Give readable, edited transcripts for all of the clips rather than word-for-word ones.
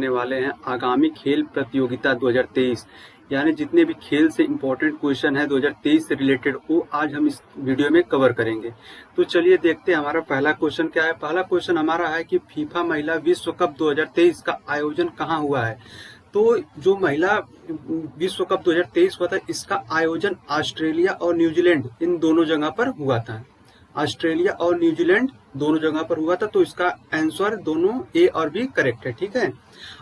करने वाले हैं आगामी खेल प्रतियोगिता 2023, यानी जितने भी खेल से इम्पोर्टेंट क्वेश्चन है 2023 से रिलेटेड वो आज हम इस वीडियो में कवर करेंगे। तो चलिए देखते हैं हमारा पहला क्वेश्चन क्या है। पहला क्वेश्चन हमारा है कि फीफा महिला विश्व कप 2023 का आयोजन कहाँ हुआ है। तो जो महिला विश्व कप 2023 हुआ था इसका आयोजन ऑस्ट्रेलिया और न्यूजीलैंड इन दोनों जगह पर हुआ था। ऑस्ट्रेलिया और न्यूजीलैंड दोनों जगह पर हुआ था, तो इसका आंसर दोनों ए और बी करेक्ट है। ठीक है,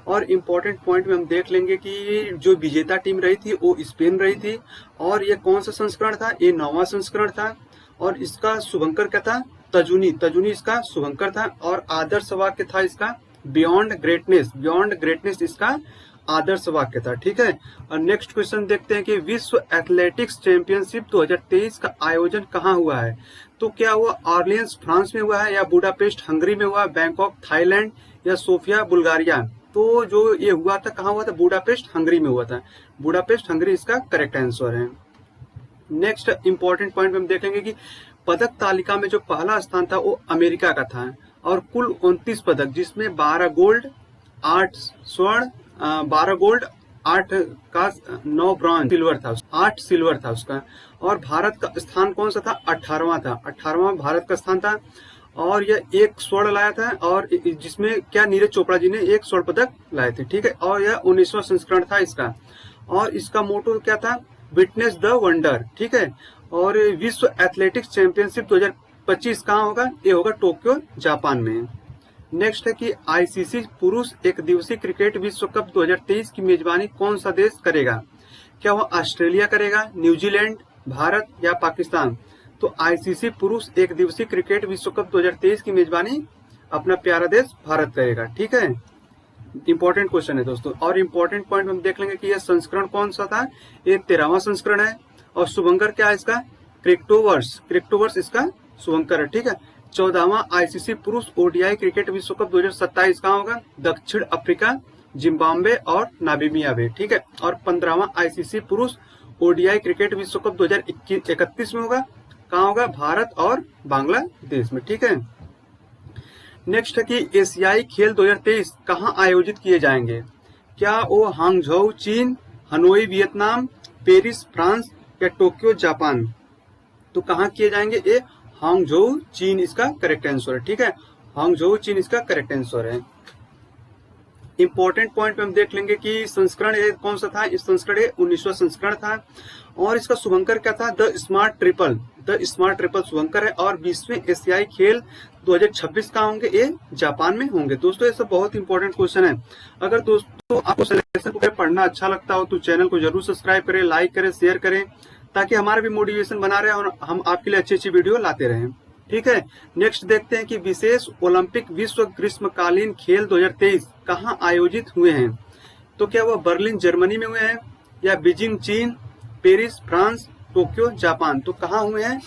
और इम्पोर्टेंट पॉइंट में हम देख लेंगे कि जो विजेता टीम रही थी वो स्पेन रही थी, और ये कौन सा संस्करण था, ये 9वां संस्करण था, और इसका शुभंकर क्या था, तजुनी इसका शुभंकर था, और आदर्श वाक्य था इसका बियॉन्ड ग्रेटनेस इसका आदर्श वाक्य था। ठीक है, और नेक्स्ट क्वेश्चन देखते हैं कि विश्व एथलेटिक्स चैंपियनशिप 2023 का आयोजन कहाँ हुआ है। तो क्या हुआ, ऑर्लियंस फ्रांस में हुआ है, या बुडापेस्ट हंगरी में हुआ, बैंकॉक थाईलैंड, या सोफिया बुल्गारिया। तो जो ये हुआ था कहाँ हुआ था, बुडापेस्ट हंगरी में हुआ था। बुडापेस्ट हंगरी इसका करेक्ट आंसर है। नेक्स्ट इंपॉर्टेंट पॉइंट में हम देखेंगे कि पदक तालिका में जो पहला स्थान था वो अमेरिका का था, और कुल 29 पदक, जिसमें 12 गोल्ड 8 स्वर्ण 12 गोल्ड 8 का 9 ब्रॉन्ज सिल्वर था, 8 सिल्वर था उसका। और भारत का स्थान कौन सा था, 18वां था, 18वां भारत का स्थान था। और यह 1 स्वर्ण लाया था, और जिसमें क्या नीरज चोपड़ा जी ने 1 स्वर्ण पदक लाए थे। ठीक है, और यह 19वां संस्करण था इसका, और इसका मोटो क्या था, विटनेस द वंडर। ठीक है, और विश्व एथलेटिक्स चैंपियनशिप 2025 कहाँ होगा, ये होगा टोक्यो जापान में। नेक्स्ट है कि आईसीसी पुरुष एक दिवसीय क्रिकेट विश्व कप 2023 की मेजबानी कौन सा देश करेगा। क्या वो ऑस्ट्रेलिया करेगा, न्यूजीलैंड, भारत, या पाकिस्तान। तो आईसीसी पुरुष एक दिवसीय क्रिकेट विश्व कप 2023 की मेजबानी अपना प्यारा देश भारत करेगा। ठीक है, इंपॉर्टेंट क्वेश्चन है दोस्तों। और इम्पोर्टेंट पॉइंट हम देख लेंगे कि यह संस्करण कौन सा था, ये 13वां संस्करण है, और शुभंकर क्या है इसका, क्रिप्टोवर्स इसका शुभंकर है। ठीक है, 14वां आईसीसी पुरुष ओडीआई क्रिकेट विश्व कप 2027 कहाँ होगा, दक्षिण अफ्रीका, जिम्बाब्वे और नामीबिया में। ठीक है, और 15वां आईसीसी पुरुष ओडीआई क्रिकेट विश्व कप 2031 में होगा, कहाँ होगा, भारत और बांग्लादेश में। ठीक है, नेक्स्ट है कि एशियाई खेल 2023 कहाँ आयोजित किए जाएंगे। क्या वो हांगझोउ चीन, हनोई वियतनाम, पेरिस फ्रांस, या टोक्यो जापान। तो कहाँ किए जाएंगे, ये हांगझोउ चीन इसका करेक्ट आंसर है। ठीक है, हांगझोउ चीन इसका करेक्ट आंसर है। इंपॉर्टेंट पॉइंट पे हम देख लेंगे कि संस्करण ये कौन सा था, इस संस्करण 19वां संस्करण था, और इसका शुभंकर क्या था, द स्मार्ट ट्रिपल शुभंकर है। और 20वें एशियाई खेल 2026 कहाँ होंगे, ये जापान में होंगे। दोस्तों ये सब बहुत इंपॉर्टेंट क्वेश्चन है। अगर दोस्तों आपको सिलेक्शन को पढ़ना अच्छा लगता हो तो चैनल को जरूर सब्सक्राइब करें, लाइक करें, शेयर करें, ताकि हमारा भी मोटिवेशन बना रहे और हम आपके लिए अच्छी अच्छी वीडियो लाते रहें। ठीक है, नेक्स्ट देखते हैं कि विशेष ओलंपिक विश्व ग्रीष्मकालीन खेल 2023 कहाँ आयोजित हुए हैं। तो क्या वह बर्लिन जर्मनी में हुए हैं, या बीजिंग चीन, पेरिस फ्रांस, टोक्यो जापान। तो कहाँ हुए हैं,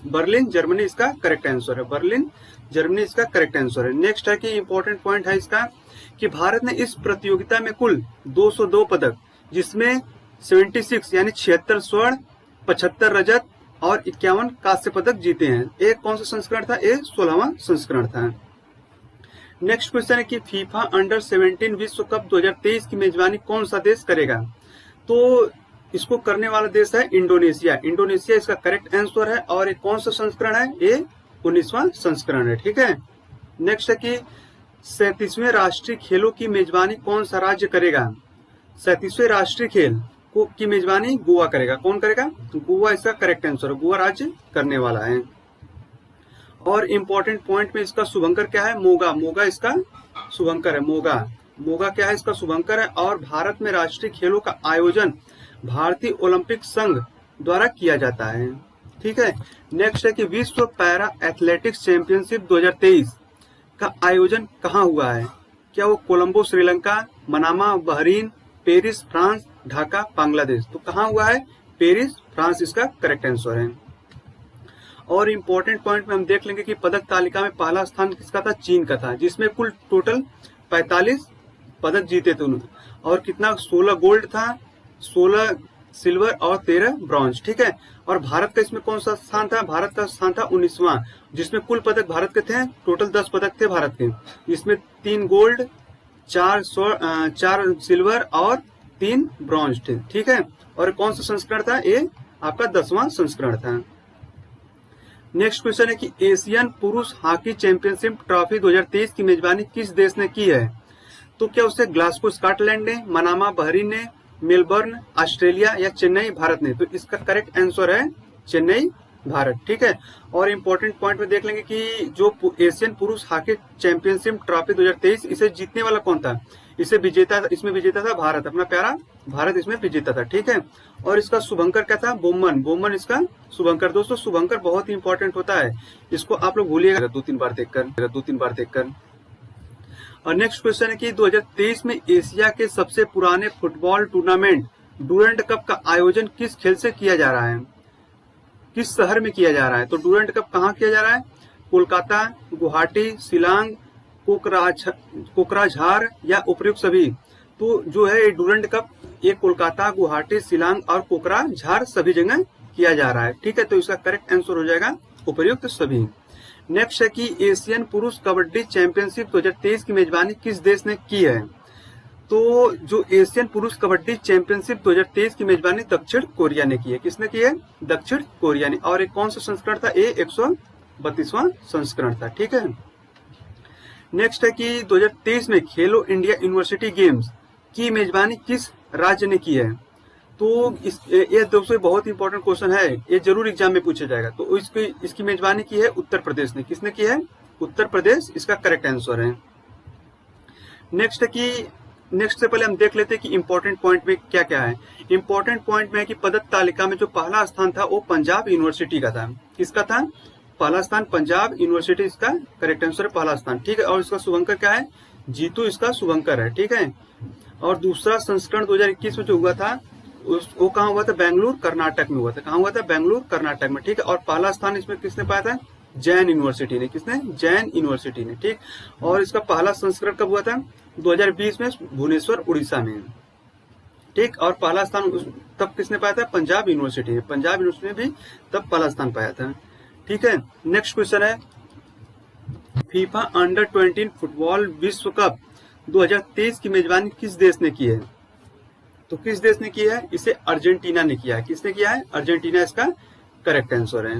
बर्लिन जर्मनी इसका करेक्ट आंसर है, बर्लिन जर्मनी इसका करेक्ट आंसर है। नेक्स्ट है कि इंपॉर्टेंट पॉइंट है इसका कि भारत ने इस प्रतियोगिता में कुल 202 पदक, जिसमें 76 यानी 76 स्वर्ण, 75 रजत और 51 कांस्य पदक जीते हैं। एक कौन सा संस्करण था, ये 16वां संस्करण था। नेक्स्ट क्वेश्चन है कि फीफा अंडर 17 विश्व कप 2023 की मेजबानी कौन सा देश करेगा। तो इसको करने वाला देश है इंडोनेशिया इसका करेक्ट आंसर है। और ये कौन सा संस्करण है, ये 19वां संस्करण है। ठीक है, नेक्स्ट है कि 37वें राष्ट्रीय खेलों की मेजबानी कौन सा राज्य करेगा। 37वें राष्ट्रीय खेल की मेजबानी गोवा करेगा। कौन करेगा, गोवा इसका करेक्ट आंसर है, गोवा राज्य करने वाला है। और इम्पोर्टेंट पॉइंट में इसका शुभंकर क्या है, मोगा इसका शुभंकर है, मोगा क्या है इसका शुभंकर है। और भारत में राष्ट्रीय खेलों का आयोजन भारतीय ओलंपिक संघ द्वारा किया जाता है। ठीक है, नेक्स्ट है कि विश्व पैरा एथलेटिक्स चैंपियनशिप 2023 का आयोजन कहाँ हुआ है। क्या वो Colombo Sri Lanka, Manama Bahrain, Paris France, Dhaka Bangladesh. तो कहाँ हुआ है, पेरिस फ्रांस इसका करेक्ट आंसर है। और इम्पोर्टेंट पॉइंट में हम देख लेंगे कि पदक तालिका में पहला स्थान किसका था, चीन का था, जिसमें कुल टोटल 45 पदक जीते थे उन्होंने। और कितना, 16 गोल्ड था, 16 सिल्वर और 13 ब्रॉन्ज। ठीक है, और भारत का इसमें कौन सा स्थान था, भारत का स्थान था 19वां, जिसमें कुल पदक भारत के थे टोटल 10 पदक थे भारत के, जिसमें 3 गोल्ड 4 सिल्वर और 3 ब्रॉन्ज थे। ठीक है, और कौन सा संस्करण था? ये आपका 10वां संस्करण था। नेक्स्ट क्वेश्चन है कि एशियन पुरुष हॉकी चैंपियनशिप ट्रॉफी 2023 की मेजबानी किस देश ने की है? तो क्या उसे ग्लासगो स्कॉटलैंड ने, मनामा बहरीन ने, मेलबर्न ऑस्ट्रेलिया या चेन्नई भारत ने? तो इसका करेक्ट आंसर है चेन्नई भारत। ठीक है, और इम्पोर्टेंट पॉइंट में देख लेंगे कि जो एशियन पुरुष हॉकी चैंपियनशिप ट्रॉफी 2023 इसे जीतने वाला कौन था? इसमें विजेता था भारत, अपना प्यारा भारत इसमें विजेता था। ठीक है, और इसका शुभंकर क्या था? बोमन इसका शुभंकर। दोस्तों शुभंकर बहुत ही इंपॉर्टेंट होता है, इसको आप लोग भूलिएगा 2-3 बार देखकर। और नेक्स्ट क्वेश्चन है कि 2023 में एशिया के सबसे पुराने फुटबॉल टूर्नामेंट डूरंड कप का आयोजन किस खेल से किया जा रहा है? किस शहर में किया जा रहा है? तो डूरंड कप कहाँ किया जा रहा है? कोलकाता, गुवाहाटी, शिलांग, कोकराझार या उपयुक्त सभी? तो जो है डूरंड कप ये कोलकाता, गुवाहाटी, शिलांग और कोकराझार सभी जगह किया जा रहा है। ठीक है, तो इसका करेक्ट आंसर हो जाएगा उपयुक्त सभी। नेक्स्ट है कि एशियन पुरुष कबड्डी चैंपियनशिप 2023 की मेजबानी किस देश ने की है? तो जो एशियन पुरुष कबड्डी चैंपियनशिप 2023 की मेजबानी दक्षिण कोरिया ने की है। किसने की है? दक्षिण कोरिया ने। और एक कौन सा संस्करण था? ये 132वां संस्करण था। ठीक है, नेक्स्ट है कि 2023 में खेलो इंडिया यूनिवर्सिटी गेम्स की मेजबानी किस राज्य ने की है? तो ये दोस्तों बहुत इंपॉर्टेंट क्वेश्चन है, ये जरूर एग्जाम में पूछा जाएगा। तो इसकी मेजबानी की है उत्तर प्रदेश ने। किसने की है? उत्तर प्रदेश इसका करेक्ट आंसर है। नेक्स्ट से पहले हम देख लेते हैं कि इंपॉर्टेंट पॉइंट में क्या क्या है। इंपॉर्टेंट पॉइंट में है कि पदक तालिका में जो पहला स्थान था वो पंजाब यूनिवर्सिटी का था। किसका था? पहला स्थान पंजाब यूनिवर्सिटी, इसका करेक्ट आंसर पहला स्थान। ठीक है, और इसका शुभंकर क्या है? जीतू इसका शुभंकर है। ठीक है, और दूसरा संस्करण 2021 में जो हुआ था वो कहाँ हुआ था? बेंगलुरु कर्नाटक में हुआ था। कहाँ हुआ था? बेंगलुरु कर्नाटक में। ठीक है, और पहला स्थान इसमें किसने पाया था? जैन यूनिवर्सिटी ने। किसने? जैन यूनिवर्सिटी ने। ठीक, और इसका पहला संस्करण कब हुआ था? 2020 में भुवनेश्वर उड़ीसा में। ठीक, और पहला स्थान तब किसने पाया था? पंजाब यूनिवर्सिटी ने। पंजाब यूनिवर्सिटी ने भी तब पहला स्थान पाया था। ठीक है, नेक्स्ट क्वेश्चन है फीफा अंडर 20 फुटबॉल विश्व कप 2023 की मेजबानी किस देश ने की है? तो किस देश ने की है? इसे अर्जेंटीना ने किया है। किसने किया है? अर्जेंटीना इसका करेक्ट आंसर है।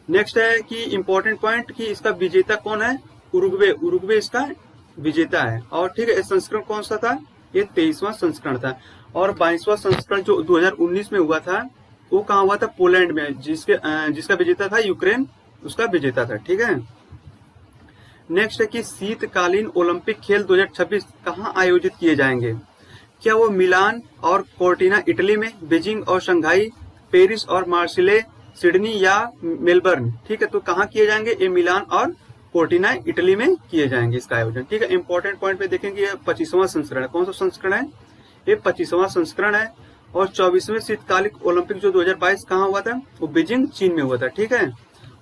नेक्स्ट है कि इंपॉर्टेंट पॉइंट कि इसका विजेता कौन है? उरुग्वे इसका विजेता है। और ठीक है, संस्करण कौन सा था? ये 23वां संस्करण था। और 22वां संस्करण जो 2019 में हुआ था वो कहाँ हुआ था? पोलैंड में, जिसका विजेता था यूक्रेन, उसका विजेता था। ठीक है, नेक्स्ट है कि शीतकालीन ओलंपिक खेल 2026 कहाँ आयोजित किए जाएंगे? क्या वो मिलान और कोर्टिना इटली में, बीजिंग और शंघाई, पेरिस और मार्सिले, सिडनी या मेलबर्न? ठीक है, तो कहाँ किए जाएंगे? ये मिलान और कोर्टिना इटली में किए जाएंगे इसका आयोजन। ठीक है, इंपॉर्टेंट पॉइंट पे देखेंगे ये 25वां संस्करण है। कौन सा संस्करण है? ये 25वां संस्करण है। और 24वें शीतकालीन ओलंपिक जो 2022 कहाँ हुआ था? वो बीजिंग चीन में हुआ था। ठीक है,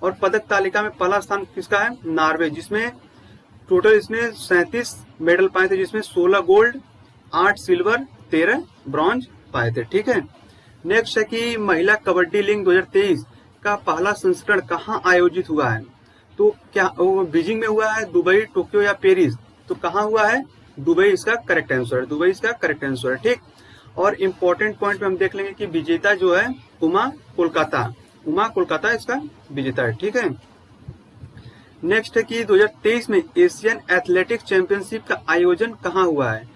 और पदक तालिका में पहला स्थान किसका है? नॉर्वे, जिसमें टोटल इसने 37 मेडल पाए थे, जिसमें 16 गोल्ड, 8 सिल्वर, 13 ब्रॉन्ज पाए थे। ठीक है, नेक्स्ट है कि महिला कबड्डी लीग 2023 का पहला संस्करण कहाँ आयोजित हुआ है? तो क्या वो बीजिंग में हुआ है, दुबई, टोक्यो या पेरिस? तो कहाँ हुआ है? दुबई इसका करेक्ट आंसर है। दुबई इसका करेक्ट आंसर है। ठीक, और इम्पोर्टेंट पॉइंट पे हम देख लेंगे कि विजेता जो है उमा कोलकाता इसका विजेता है। ठीक है, नेक्स्ट है कि 2023 में एशियन एथलेटिक्स चैंपियनशिप का आयोजन कहाँ हुआ है?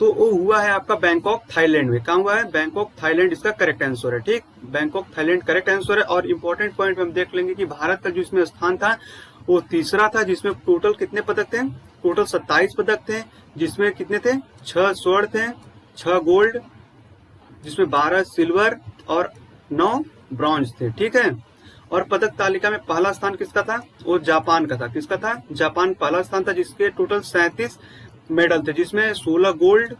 तो वो हुआ है आपका बैंकॉक थाईलैंड में। कहाँ हुआ है? बैंकॉक थाईलैंड इसका करेक्ट आंसर है। ठीक, बैंकॉक थाईलैंड करेक्ट आंसर है। और इम्पोर्टेंट पॉइंट में हम देख लेंगे कि भारत का जो इसमें स्थान था वो तीसरा था, जिसमें टोटल कितने पदक थे? टोटल 27 पदक थे, जिसमें कितने थे? 6 स्वर्ण थे, 6 गोल्ड, जिसमें 12 सिल्वर और 9 ब्रॉन्ज थे। ठीक है, और पदक तालिका में पहला स्थान किसका था? वो जापान का था। किसका था? जापान पहला स्थान था, जिसके टोटल 37 मेडल थे, जिसमें 16 गोल्ड,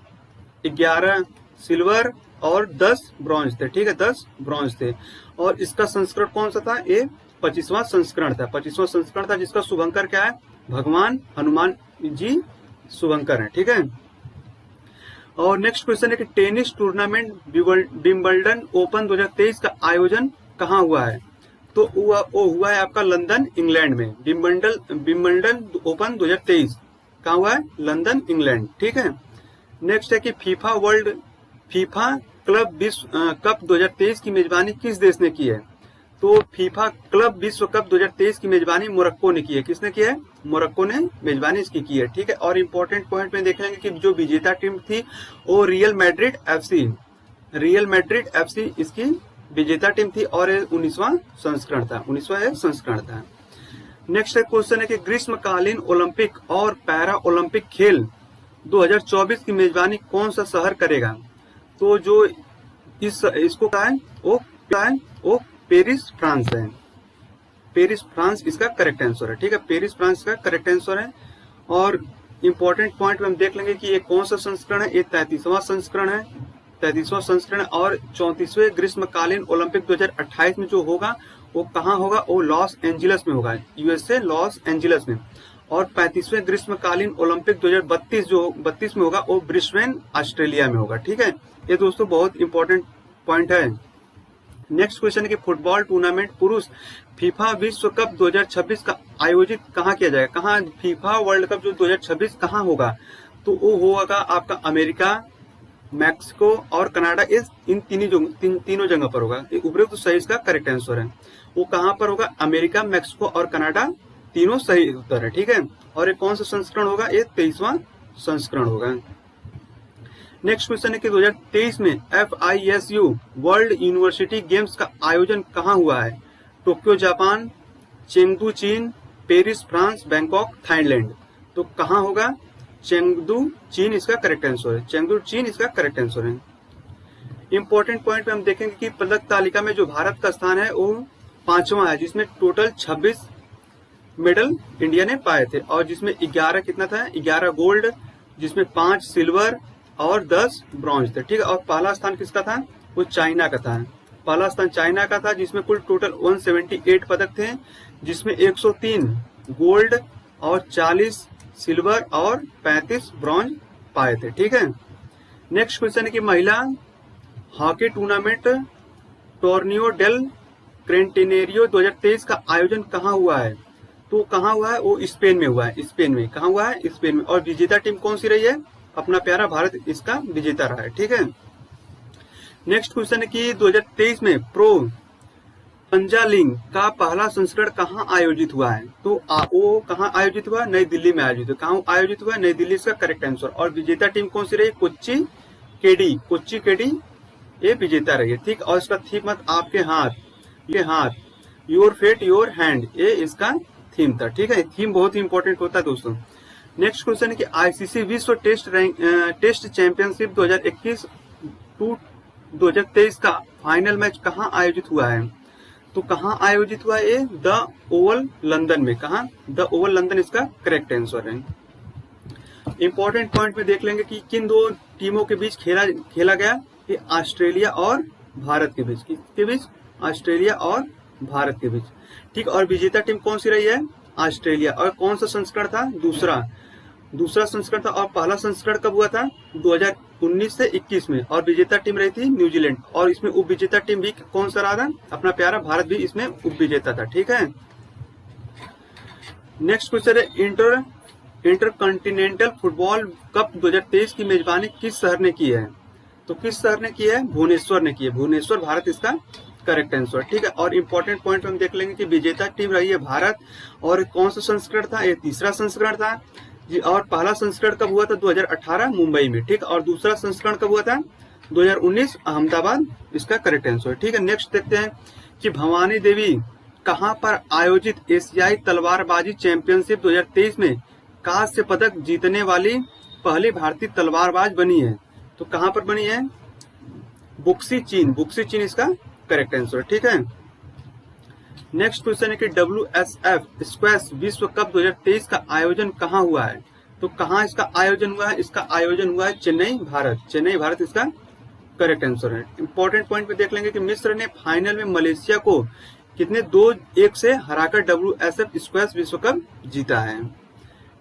11 सिल्वर और 10 ब्रॉन्ज थे। ठीक है, 10 ब्रॉन्ज थे। और इसका संस्करण कौन सा था? ये 25वां संस्करण था। 25वां संस्करण था, जिसका शुभंकर क्या है? भगवान हनुमान जी शुभंकर है। ठीक है, और नेक्स्ट क्वेश्चन है कि टेनिस टूर्नामेंट विंबलडन ओपन 2023 का आयोजन कहाँ हुआ है? तो वो हुआ है आपका लंदन, इंग्लैंड में। विंबलडन ओपन 2023 कहाँ हुआ है? London, England. ठीक है। नेक्स्ट है कि फीफा क्लब विश्व कप 2023 की मेजबानी किस देश ने की है? तो फीफा क्लब विश्व कप 2023 की मेजबानी मोरक्को ने की है। किसने की है? मोरक्को ने मेजबानी इसकी की है। ठीक है। और इम्पोर्टेंट पॉइंट में देख लेंगे कि जो विजेता टीम थी वो रियल मैड्रिड एफसी इसकी विजेता टीम थी और 19वां संस्करण था। नेक्स्ट क्वेश्चन है कि ग्रीष्मकालीन ओलंपिक और पैरा ओलंपिक खेल 2024 की मेजबानी कौन सा शहर करेगा? तो जो इसको क्या है वो पेरिस, फ्रांस है। पेरिस, फ्रांस इसका करेक्ट आंसर है। ठीक है। पेरिस, फ्रांस का करेक्ट आंसर है। और इम्पोर्टेंट पॉइंट में हम देख लेंगे कि ये कौन सा संस्करण है? ये 33वां संस्करण और 34वें ग्रीष्मकालीन ओलंपिक 2028 में जो होगा वो कहाँ होगा? वो लॉस एंजिलस में होगा, यूएसए लॉस एंजिलस में। और 35वें ग्रीष्मकालीन ओलंपिक 2032 में होगा वो ब्रिस्बेन, ऑस्ट्रेलिया में होगा। ठीक है। ये दोस्तों बहुत इंपॉर्टेंट पॉइंट है। नेक्स्ट क्वेश्चन है कि फुटबॉल टूर्नामेंट पुरुष फीफा विश्व कप 2026 का आयोजित कहाँ किया जाएगा? कहाँ? फीफा वर्ल्ड कप जो 2026 कहाँ होगा? तो वो होगा आपका अमेरिका, मैक्सिको और कनाडा। इन तीनों जगह पर होगा। उपरोक्त सही इसका करेक्ट आंसर है। वो कहाँ पर होगा? अमेरिका, मैक्सिको और कनाडा, तीनों सही उत्तर है। ठीक है। और ये कौन सा संस्करण होगा? ये 23वां संस्करण होगा। नेक्स्ट क्वेश्चन है कि 2023 में FISU वर्ल्ड यूनिवर्सिटी गेम्स का आयोजन कहाँ हुआ है? टोक्यो, जापान, चेंगदू, चीन, पेरिस, फ्रांस, बैंकॉक, थाईलैंड। तो कहाँ होगा? चेंगदू, चीन इसका करेक्ट आंसर है। चेंगदू, चीन इसका करेक्ट आंसर है। इंपॉर्टेंट पॉइंट में हम देखेंगे कि पदक तालिका में जो भारत का स्थान है वो 5वां है, जिसमें टोटल 26 मेडल इंडिया ने पाए थे और जिसमें 11 कितना था? 11 गोल्ड, जिसमें 5 सिल्वर और 10 ब्रॉन्ज थे। ठीक है। और पहला स्थान किसका था? वो चाइना का था। पहला स्थान चाइना का था, जिसमें कुल टोटल 178 पदक थे, जिसमें 103 गोल्ड और 40 सिल्वर और 35 ब्रॉन्ज पाए थे। ठीक है। नेक्स्ट क्वेश्चन है कि महिला हॉकी टूर्नामेंट टोर्नियो डेल क्रेंटेनेरियो 2023 का आयोजन कहाँ हुआ है? तो कहाँ हुआ है? वो स्पेन में हुआ है। स्पेन में कहाँ हुआ है? स्पेन में। और विजेता टीम कौन सी रही है? अपना प्यारा भारत इसका विजेता रहा है। ठीक है। नेक्स्ट क्वेश्चन है कि 2023 में प्रो पंजालिंग का पहला संस्करण कहाँ आयोजित हुआ है? तो वो कहाँ आयोजित हुआ? नई दिल्ली में आयोजित हुआ। कहाँ आयोजित हुआ? नई दिल्ली इसका करेक्ट आंसर। और विजेता टीम कौन सी रही? कोच्चि केडी ये विजेता रही है। ठीक। और इसका थीम मत आपके हाथ, योर फेट योर हैंड, ये इसका थीम था। ठीक है। थीम बहुत ही इंपॉर्टेंट होता है दोस्तों। नेक्स्ट क्वेश्चन है कि आईसीसी विश्व टेस्ट चैंपियनशिप 2021-2023 का फाइनल मैच कहाँ आयोजित हुआ है? तो कहाँ आयोजित हुआ है? द ओवल लंदन में। कहाँ? द ओवल लंदन इसका करेक्ट आंसर है। इंपॉर्टेंट पॉइंट में देख लेंगे कि किन दो टीमों के बीच खेला गया? ये ऑस्ट्रेलिया और भारत के बीच। किसके बीच? ऑस्ट्रेलिया और भारत के बीच। ठीक। और विजेता टीम कौन सी रही है? ऑस्ट्रेलिया। और कौन सा संस्करण था? दूसरा संस्करण था। और पहला संस्करण कब हुआ था? 2019 से 21 में। और विजेता टीम रही थी न्यूजीलैंड। और इसमें उप विजेता टीम भी कौन सा रहा था? अपना प्यारा भारत भी इसमें उप विजेता था। ठीक है। नेक्स्ट क्वेश्चन है इंटरकॉन्टिनेंटल फुटबॉल कप 2023 की मेजबानी किस शहर ने की है? तो किस शहर ने की है? भुवनेश्वर ने की है। भुवनेश्वर, भारत इसका करेक्ट आंसर। ठीक है। और इम्पोर्टेंट पॉइंट हम देख लेंगे कि विजेता टीम रही है भारत। और कौन सा संस्करण था? ये तीसरा संस्करण था जी। और पहला संस्करण कब हुआ था? 2018 मुंबई में। ठीक। और दूसरा संस्करण कब हुआ था? 2019 अहमदाबाद इसका करेक्ट आंसर। ठीक है। नेक्स्ट देखते हैं कि भवानी देवी कहाँ पर आयोजित एशियाई तलवारबाजी चैंपियनशिप 2023 में कांस्य पदक जीतने वाली पहली भारतीय तलवारबाज बनी है? तो कहाँ पर बनी है? बुक्सी, चीन इसका करेक्ट आंसर। ठीक है। नेक्स्ट क्वेश्चन है कि WSF स्क्वैश विश्व कप 2023 का आयोजन कहाँ हुआ है? तो कहाँ इसका आयोजन हुआ है? इसका आयोजन हुआ है चेन्नई, भारत इसका करेक्ट आंसर है। इंपॉर्टेंट पॉइंट पे देख लेंगे कि मिस्र ने फाइनल में मलेशिया को कितने 2-1 से हराकर WSF स्क्वैश विश्व कप जीता है।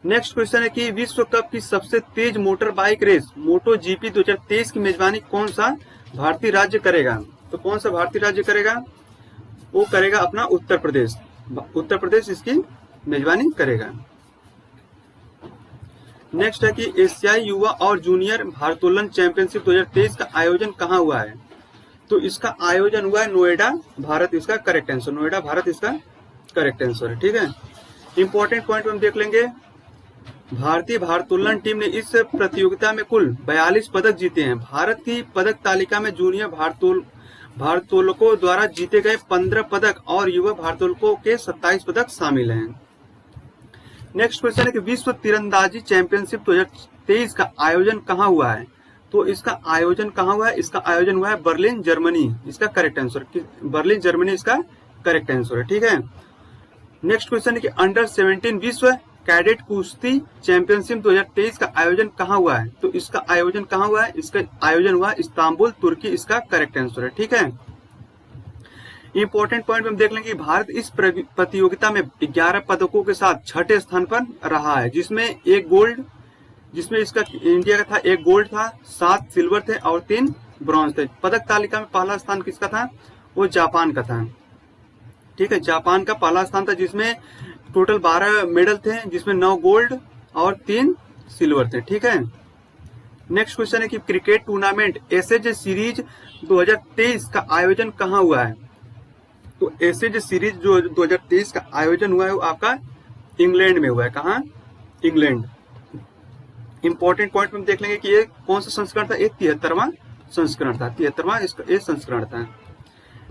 नेक्स्ट क्वेश्चन है कि विश्व कप की सबसे तेज मोटर बाइक रेस MotoGP 2023 की मेजबानी कौन सा भारतीय राज्य करेगा? तो कौन सा भारतीय राज्य करेगा? वो करेगा अपना उत्तर प्रदेश इसकी मेजबानी करेगा। नेक्स्ट है कि एशियाई युवा और जूनियर भारोत्तोलन चैंपियनशिप 2023 का आयोजन कहाँ हुआ है? तो इसका आयोजन हुआ है नोएडा, भारत। इसका करेक्ट आंसर नोएडा, भारत इसका करेक्ट आंसर है। ठीक है, इंपॉर्टेंट पॉइंट हम देख लेंगे। भारतीय भारोत्तोलन टीम ने इस प्रतियोगिता में कुल 42 पदक जीते हैं। भारत की पदक तालिका में जूनियर भारोत्तोलकों द्वारा जीते गए 15 पदक और युवा भारोत्तोलकों के 27 पदक शामिल हैं। नेक्स्ट क्वेश्चन है कि विश्व तीरंदाजी चैंपियनशिप 2023 का आयोजन कहाँ हुआ है? तो इसका आयोजन कहाँ हुआ है? इसका आयोजन हुआ है बर्लिन, जर्मनी। इसका करेक्ट आंसर बर्लिन, जर्मनी इसका करेक्ट आंसर है। ठीक है, नेक्स्ट क्वेश्चन है कि अंडर 17 विश्व कैडेट कुश्ती चैंपियनशिप 2023 का आयोजन कहाँ हुआ है? तो इसका आयोजन कहाँ हुआ है? इसका आयोजन हुआ इस्तांबुल, तुर्की। इसका करेक्ट आंसर है। ठीक है, इंपॉर्टेंट पॉइंट हम देख लेंगे कि भारत इस प्रतियोगिता में 11 पदकों के साथ छठे स्थान पर रहा है, जिसमें इसका इंडिया का था, 1 गोल्ड था, 7 सिल्वर थे और 3 ब्रॉन्ज थे। पदक तालिका में पहला स्थान किसका था? वो जापान का था। ठीक है, जापान का पहला स्थान था, जिसमें टोटल 12 मेडल थे, जिसमें 9 गोल्ड और 3 सिल्वर थे। ठीक है, नेक्स्ट क्वेश्चन है कि क्रिकेट टूर्नामेंट एसएज सीरीज 2023 का आयोजन कहाँ हुआ है? तो एसएज सीरीज जो 2023 का आयोजन हुआ है वो आपका इंग्लैंड में हुआ है। कहाँ? इंग्लैंड। इंपॉर्टेंट पॉइंट हम देख लेंगे कि ये कौन सा संस्करण था? एक 73वां संस्करण था, 73वां इसका संस्करण था।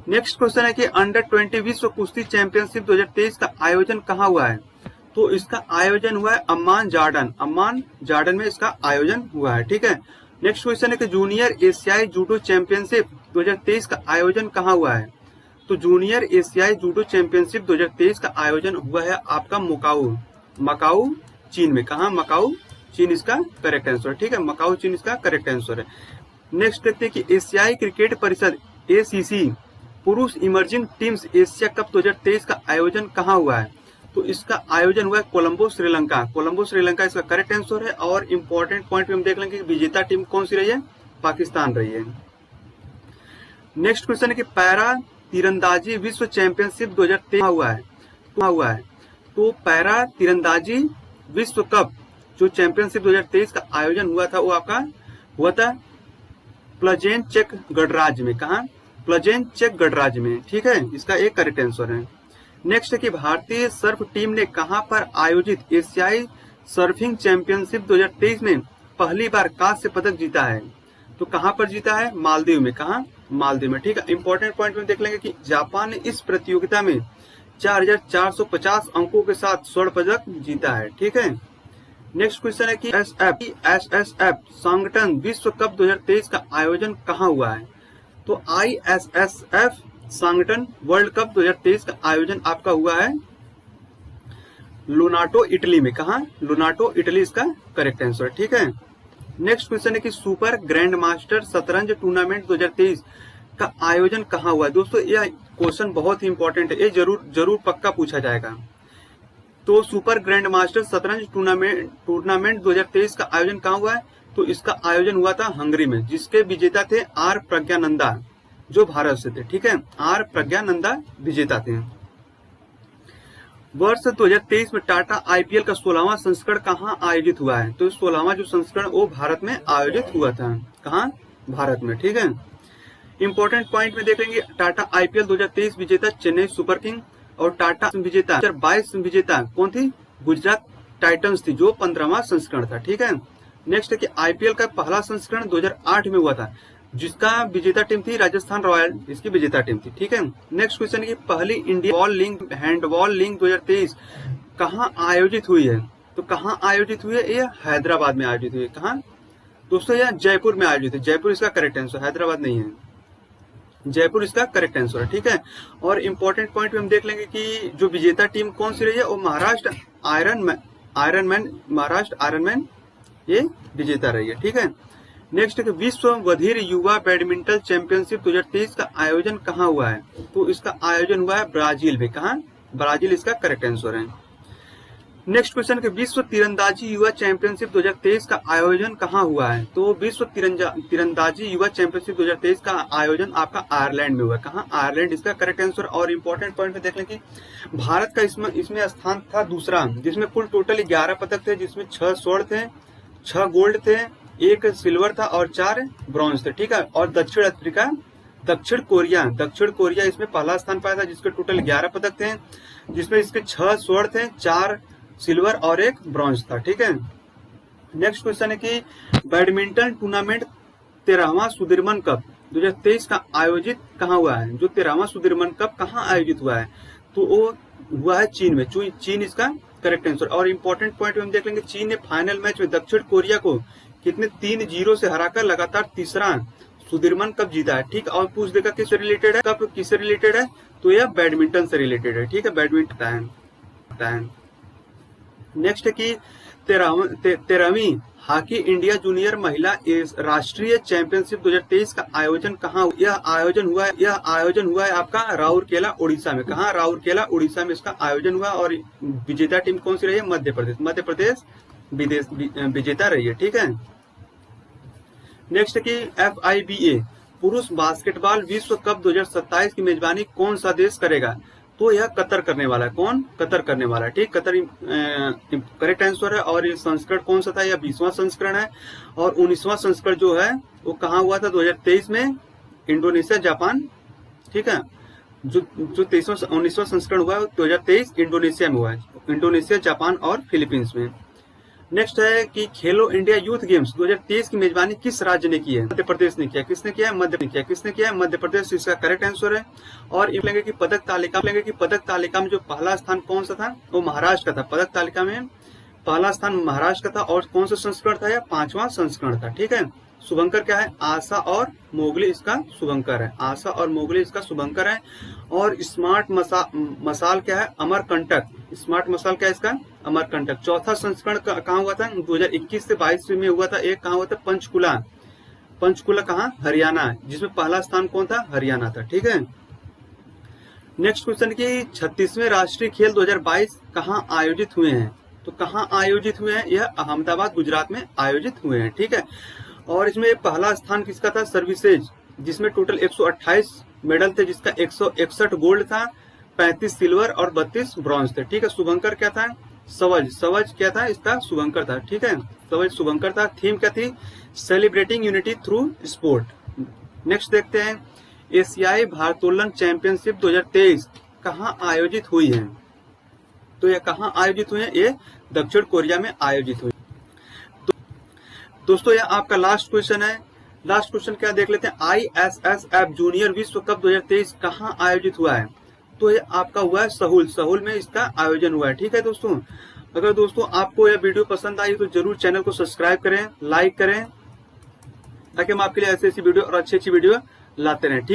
नेक्स्ट क्वेश्चन है कि अंडर 20 विश्व कुश्ती चैंपियनशिप 2023 का आयोजन कहाँ हुआ है? तो इसका आयोजन हुआ है अम्मान जार्डन में इसका आयोजन हुआ है। ठीक है, नेक्स्ट क्वेश्चन है कि जूनियर एशियाई जूडो चैंपियनशिप 2023 का आयोजन कहाँ हुआ है? तो जूनियर एशियाई जूडो चैंपियनशिप 2023 का आयोजन हुआ है आपका मकाऊ चीन में। कहा? मकाऊ चीन इसका करेक्ट आंसर। ठीक है, मकाऊ चीन इसका करेक्ट आंसर है। नेक्स्ट देखते हैं कि एशियाई क्रिकेट परिषद ACC पुरुष इमर्जिंग टीम्स एशिया कप 2023 का आयोजन कहाँ हुआ है? तो इसका आयोजन हुआ है कोलंबो, श्रीलंका इसका करेक्ट आंसर है। और इम्पोर्टेंट पॉइंट हम देख लेंगे कि विजेता टीम कौन सी रही है? पाकिस्तान रही है। नेक्स्ट क्वेश्चन है कि पैरा तीरंदाजी विश्व चैंपियनशिप 2023 हुआ है। तो पैरा तीरंदाजी विश्व कप जो चैंपियनशिप 2023 का आयोजन हुआ था वो आपका हुआ था प्लजेन चेक गणराज्य में। कहा? प्लजेन चेक गणराज्य में। ठीक है, इसका एक करेक्ट आंसर है। नेक्स्ट है कि भारतीय सर्फ टीम ने कहां पर आयोजित एशियाई सर्फिंग चैंपियनशिप 2023 में पहली बार कांस्य पदक जीता है? तो कहां पर जीता है? मालदीव में। कहा? मालदीव में। ठीक है, इंपॉर्टेंट पॉइंट में देख लेंगे कि जापान ने इस प्रतियोगिता में 4450 अंकों के साथ स्वर्ण पदक जीता है। ठीक है, नेक्स्ट क्वेश्चन है कि ISSF संगठन विश्व कप 2023 का आयोजन कहाँ हुआ है? तो ISSF संगठन वर्ल्ड कप 2023 का आयोजन आपका हुआ है लोनाटो, इटली में। कहा? लोनाटो, इटली इसका करेक्ट आंसर। ठीक है, नेक्स्ट क्वेश्चन है कि सुपर ग्रैंड मास्टर शतरंज टूर्नामेंट 2023 का आयोजन कहाँ हुआ है? दोस्तों यह क्वेश्चन बहुत ही इंपॉर्टेंट है, ये जरूर पक्का पूछा जाएगा। तो सुपर ग्रैंड मास्टर शतरंज टूर्नामेंट 2023 का आयोजन कहाँ हुआ है? तो इसका आयोजन हुआ था हंगरी में, जिसके विजेता थे आर प्रज्ञानंदा जो भारत से थे। ठीक है, आर प्रज्ञानंदा विजेता थे। वर्ष 2023 में टाटा IPL का 16वां संस्करण कहाँ आयोजित हुआ है? तो 16वां जो संस्करण वो भारत में आयोजित हुआ था। कहाँ? भारत में। ठीक है, इंपॉर्टेंट पॉइंट में देखेंगे टाटा IPL 2023 विजेता चेन्नई सुपर किंग और टाटा विजेता 2022 विजेता कौन थी? गुजरात टाइटंस थी, जो 15वां संस्करण था। ठीक है, नेक्स्ट है कि IPL का पहला संस्करण 2008 में हुआ था, जिसका विजेता टीम थी राजस्थान रॉयल, इसकी विजेता टीम थी। ठीक है, नेक्स्ट क्वेश्चन है कि पहली इंडिया हैंडबॉल लीग 2023 कहाँ आयोजित हुई है? तो कहाँ आयोजित हुई है? ये हैदराबाद में आयोजित हुई है। कहाँ? दोस्तों यह जयपुर में आयोजित है। जयपुर इसका करेक्ट आंसर, हैदराबाद नहीं है, जयपुर इसका करेक्ट आंसर है। ठीक है, और इम्पोर्टेंट पॉइंट हम देख लेंगे कि जो विजेता टीम कौन सी रही है? वो महाराष्ट्र आयरन मैन ये विजेता रही है। ठीक है, नेक्स्ट है विश्व बधिर युवा बैडमिंटन चैंपियनशिप 2023 का आयोजन कहाँ हुआ है? तो इसका आयोजन हुआ है ब्राजील में। कहाँ? ब्राजील इसका करेक्ट आंसर है। नेक्स्ट क्वेश्चन है विश्व तीरंदाजी युवा चैंपियनशिप 2023 का आयोजन कहाँ हुआ है? तो विश्व तीरंदाजी युवा चैंपियनशिप 2023 का आयोजन आपका आयरलैंड में हुआ है। कहाँ? आयरलैंड इसका करेक्ट आंसर। और इम्पोर्टेंट पॉइंट में देख लें कि भारत का इसमें स्थान था दूसरा, जिसमें कुल टोटल 11 पदक थे, जिसमें 6 स्वर्ण थे 6 गोल्ड थे, 1 सिल्वर था और 4 ब्रॉन्ज थे, ठीक है। और दक्षिण कोरिया इसमें पहला स्थान पाया था, जिसके टोटल 11 पदक थे, जिसमें इसके 6 स्वर्ण थे, 4 सिल्वर और 1 ब्रॉन्ज था, ठीक है। नेक्स्ट क्वेश्चन है कि बैडमिंटन टूर्नामेंट 13वां सुदीर्मन कप 2023 का आयोजित कहाँ हुआ है। जो 13वां सुदीर्मन कप कहाँ आयोजित हुआ है, तो वो हुआ है चीन में। चीन इसका करेक्ट आंसर। और इंपॉर्टेंट पॉइंट हम देख लेंगे, चीन ने फाइनल मैच में दक्षिण कोरिया को कितने 3-0 से हराकर लगातार तीसरा सुदीर्मन कप जीता है, ठीक। और पूछ देगा किससे रिलेटेड है, कप किससे रिलेटेड है, तो यह बैडमिंटन से रिलेटेड है, ठीक है, बैडमिंटन। नेक्स्ट है कि 13वीं हॉकी इंडिया जूनियर महिला राष्ट्रीय चैंपियनशिप 2023 का आयोजन कहाँ हुआ। यह आयोजन हुआ है आपका राउरकेला उड़ीसा में। कहाँ, राउरकेला उड़ीसा में इसका आयोजन हुआ। और विजेता टीम कौन सी रही है, मध्य प्रदेश विजेता रही है, ठीक है। नेक्स्ट की FIBA पुरुष बास्केटबॉल विश्व कप 2027 की मेजबानी कौन सा देश करेगा, तो यह कतर करने वाला है। कौन, कतर करने वाला है, ठीक। कतर करेक्ट आंसर है। और ये संस्करण कौन सा था, यह 20वां संस्करण है। और 19वां संस्करण जो है वो कहाँ हुआ था, 2023 में इंडोनेशिया जापान, ठीक है। जो 19वां संस्करण हुआ है 2023 इंडोनेशिया में हुआ है, इंडोनेशिया, जापान और फिलीपींस में। नेक्स्ट है कि खेलो इंडिया यूथ गेम्स 2023 की मेजबानी किस राज्य ने की है, मध्य प्रदेश ने किया। किसने किया है, मध्य प्रदेश, इसका करेक्ट आंसर है। और लेंगे कि पदक तालिका में जो पहला स्थान कौन सा था, वो महाराष्ट्र का था। पदक तालिका में पहला स्थान महाराष्ट्र का था। और कौन सा संस्करण था, यह 5वां संस्करण था, ठीक है। शुभंकर क्या है, आशा और मोगली इसका शुभंकर है, आशा और मोगली इसका शुभंकर है। और स्मार्ट मसाल क्या है, अमरकंटक, स्मार्ट मसाल क्या है इसका, अमरकंटक। चौथा संस्करण कहाँ हुआ था, 2021 से 22 में हुआ था। एक कहाँ हुआ था, पंचकुला कहाँ, हरियाणा, जिसमें पहला स्थान कौन था, हरियाणा था, ठीक है। नेक्स्ट क्वेश्चन की 36वें राष्ट्रीय खेल 2022 कहाँ आयोजित हुए हैं, तो कहाँ आयोजित हुए हैं, यह अहमदाबाद गुजरात में आयोजित हुए हैं, ठीक है। और इसमें पहला स्थान किसका था, सर्विसेज, जिसमें टोटल 128 मेडल थे, जिसका 161 गोल्ड था, 35 सिल्वर और 32 ब्रॉन्ज थे, ठीक है। शुभंकर क्या था, सवज क्या था, इसका शुभंकर था, ठीक है, सवज शुभंकर था। थीम क्या थी, celebrating unity through sport. Next देखते हैं, एशियाई भारोत्तोलन चैंपियनशिप 2023 कहाँ आयोजित हुई है, तो ये कहाँ आयोजित हुई है, ये दक्षिण कोरिया में आयोजित हुई। दोस्तों यह आपका लास्ट क्वेश्चन है। लास्ट क्वेश्चन क्या देख लेते हैं, ISSF जूनियर विश्व कप 2023 कहाँ आयोजित हुआ है, तो ये आपका हुआ है सहूल में इसका आयोजन हुआ है, ठीक है दोस्तों। अगर दोस्तों आपको यह वीडियो पसंद आई तो जरूर चैनल को सब्सक्राइब करें, लाइक करें, ताकि हम आपके लिए ऐसी वीडियो और अच्छी वीडियो लाते रहें, ठीक।